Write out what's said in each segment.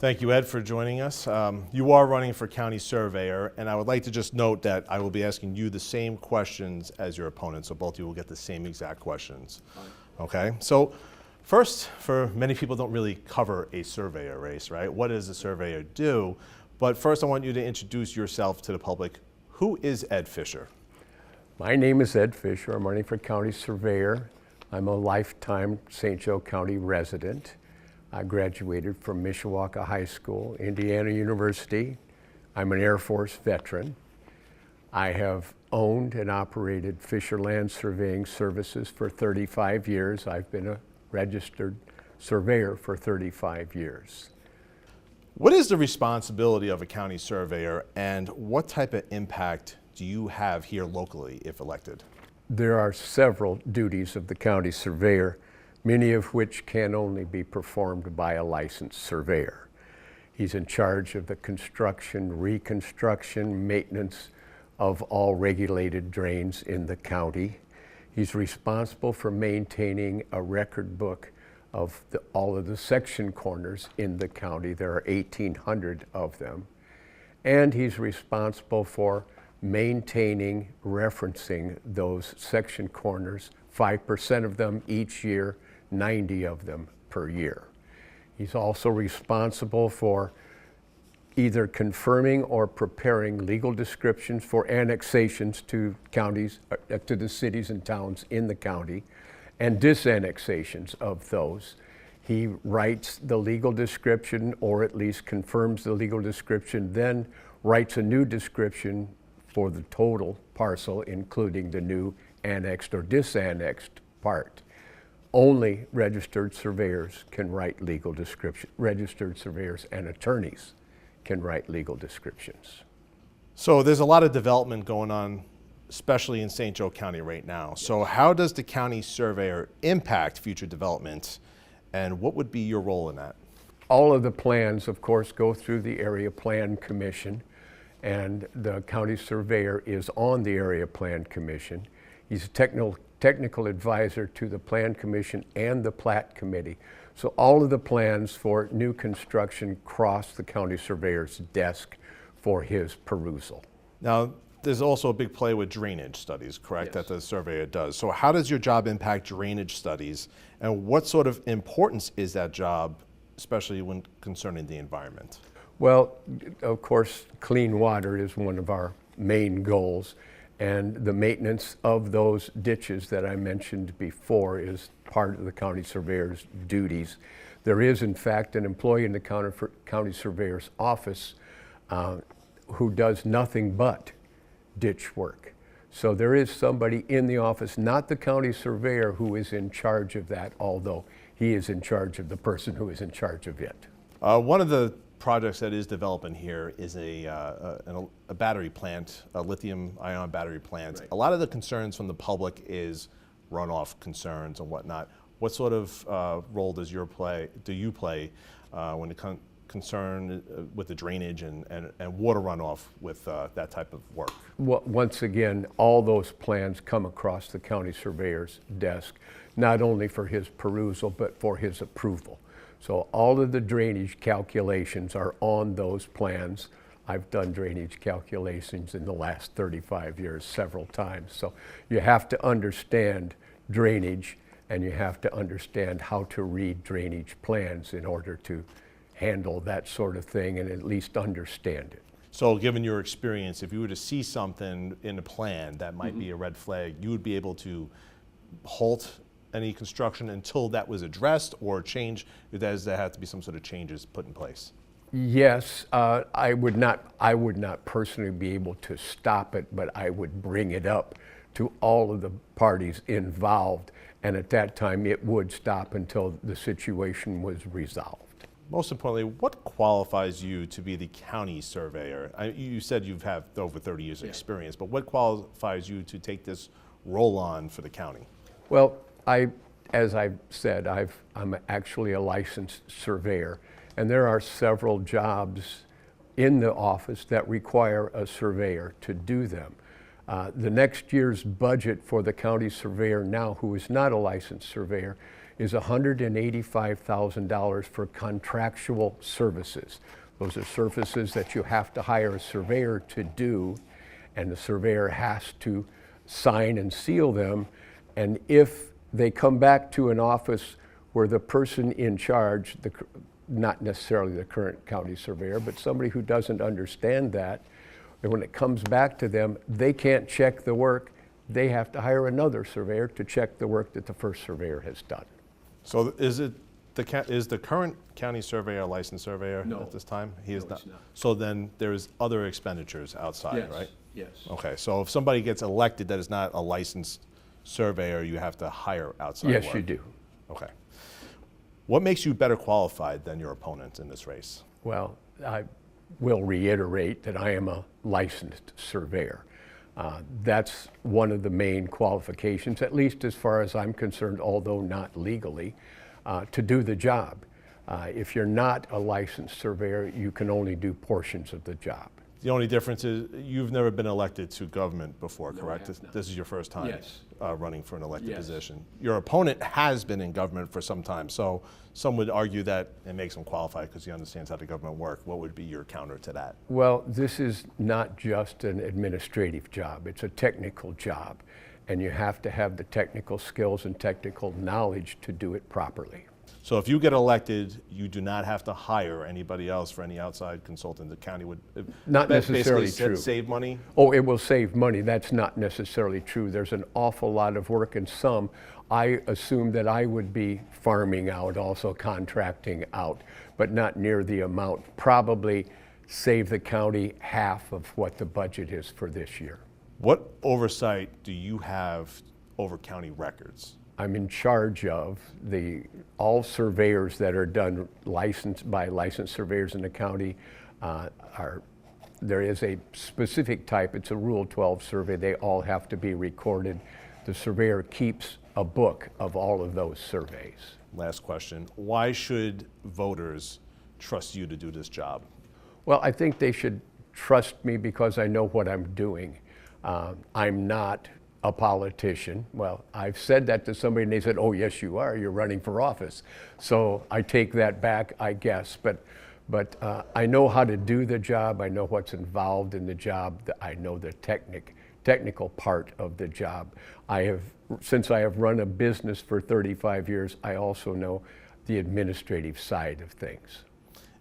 Thank you, Ed, for joining us. You are running for County Surveyor, and I would like to just note that I will be asking you the same questions as your opponent, so both of you will get the same exact questions. Okay, so first, for many people don't really cover a surveyor race, right? What does a surveyor do? But first, I want you to introduce yourself to the public. Who is Ed Fisher? My name is Ed Fisher. I'm running for County Surveyor. I'm a lifetime St. Joe County resident. I graduated from Mishawaka High School, Indiana University. I'm an Air Force veteran. I have owned and operated Fisher Land Surveying Services for 35 years. I've been a registered surveyor for 35 years. What is the responsibility of a county surveyor, and what type of impact do you have here locally if elected? There are several duties of the county surveyor, many of which can only be performed by a licensed surveyor. He's in charge of the construction, reconstruction, maintenance of all regulated drains in the county. He's responsible for maintaining a record book of all of the section corners in the county. There are 1,800 of them. And he's responsible for maintaining, referencing those section corners, 5% of them each year, 90 of them per year. He's also responsible for either confirming or preparing legal descriptions for annexations to counties, to the cities and towns in the county, and disannexations of those. He writes the legal description, or at least confirms the legal description, then writes a new description for the total parcel, including the new annexed or disannexed part. Only registered surveyors can write legal descriptions. Registered surveyors and attorneys can write legal descriptions. So there's a lot of development going on, especially in St. Joe County right now. Yes. So how does the county surveyor impact future development, and what would be your role in that? All of the plans, of course, go through the Area Plan Commission, and the county surveyor is on the Area Plan Commission. He's a technical advisor to the Plan Commission and the Plat Committee. So all of the plans for new construction cross the county surveyor's desk for his perusal. Now, there's also a big play with drainage studies, correct, yes, that the surveyor does. So how does your job impact drainage studies, and what sort of importance is that job, especially when concerning the environment? Well, of course, clean water is one of our main goals, and the maintenance of those ditches that I mentioned before is part of the county surveyor's duties. There is, in fact, an employee in the county surveyor's office who does nothing but ditch work. So there is somebody in the office, not the county surveyor, who is in charge of that, although he is in charge of the person who is in charge of it. One of the projects that is developing here is a battery plant, a lithium-ion battery plant. Right. A lot of the concerns from the public is runoff concerns and whatnot. What sort of role do you play when it concern with the drainage and water runoff with that type of work? Well, once again, all those plans come across the county surveyor's desk, not only for his perusal, but for his approval. So all of the drainage calculations are on those plans. I've done drainage calculations in the last 35 years several times. So you have to understand drainage, and you have to understand how to read drainage plans in order to handle that sort of thing and at least understand it. So given your experience, if you were to see something in a plan that might be a red flag, you would be able to halt any construction until that was addressed, or change? Does there have to be some sort of changes put in place? Yes, I would not personally be able to stop it, but I would bring it up to all of the parties involved, and at that time it would stop until the situation was resolved. Most importantly, what qualifies you to be the county surveyor? You said you've had over 30 years of experience, but what qualifies you to take this role on for the county? Well, as I've said, I'm actually a licensed surveyor, and there are several jobs in the office that require a surveyor to do them. The next year's budget for the county surveyor now, who is not a licensed surveyor, is $185,000 for contractual services. Those are services that you have to hire a surveyor to do, and the surveyor has to sign and seal them. And if they come back to an office where the person in charge, not necessarily the current county surveyor, but somebody who doesn't understand that, and when it comes back to them, they can't check the work. They have to hire another surveyor to check the work that the first surveyor has done. So is the current county surveyor a licensed surveyor No. at this time? He is No, not. he's not. So then there's other expenditures outside, right? Yes. Okay, so if somebody gets elected that is not a licensed surveyor, you have to hire outside work? Yes, you do. Okay. What makes you better qualified than your opponent in this race? Well, I will reiterate that I am a licensed surveyor. That's one of the main qualifications, at least as far as I'm concerned, although not legally, to do the job. If you're not a licensed surveyor, you can only do portions of the job. The only difference is you've never been elected to government before, No, I correct? have not. This is your first time Yes. running for an elected Yes. position. Your opponent has been in government for some time, so some would argue that it makes him qualified because he understands how the government works. What would be your counter to that? Well, this is not just an administrative job, it's a technical job, and you have to have the technical skills and technical knowledge to do it properly. So if you get elected, you do not have to hire anybody else for any outside consultant. The county would Not necessarily basically true. save money. Oh, it will save money. That's not necessarily true. There's an awful lot of work, and some I assume that I would be farming out, also contracting out, but not near the amount. Probably save the county half of what the budget is for this year. What oversight do you have over county records? I'm in charge of all surveyors that are done licensed by licensed surveyors in the county. There is a specific type, it's a Rule 12 survey. They all have to be recorded. The surveyor keeps a book of all of those surveys. Last question. Why should voters trust you to do this job? Well, I think they should trust me because I know what I'm doing. I'm not a politician. Well, I've said that to somebody and they said, oh, yes, you are. You're running for office. So I take that back, I guess. But I know how to do the job. I know what's involved in the job. I know the technical part of the job. Since I have run a business for 35 years, I also know the administrative side of things.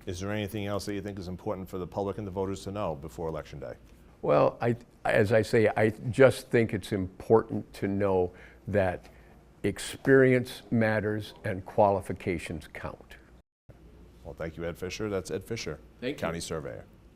Is there anything else that you think is important for the public and the voters to know before Election Day? Well, as I say, I just think it's important to know that experience matters and qualifications count. Well, thank you, Ed Fisher. That's Ed Fisher, Thank you. County Surveyor.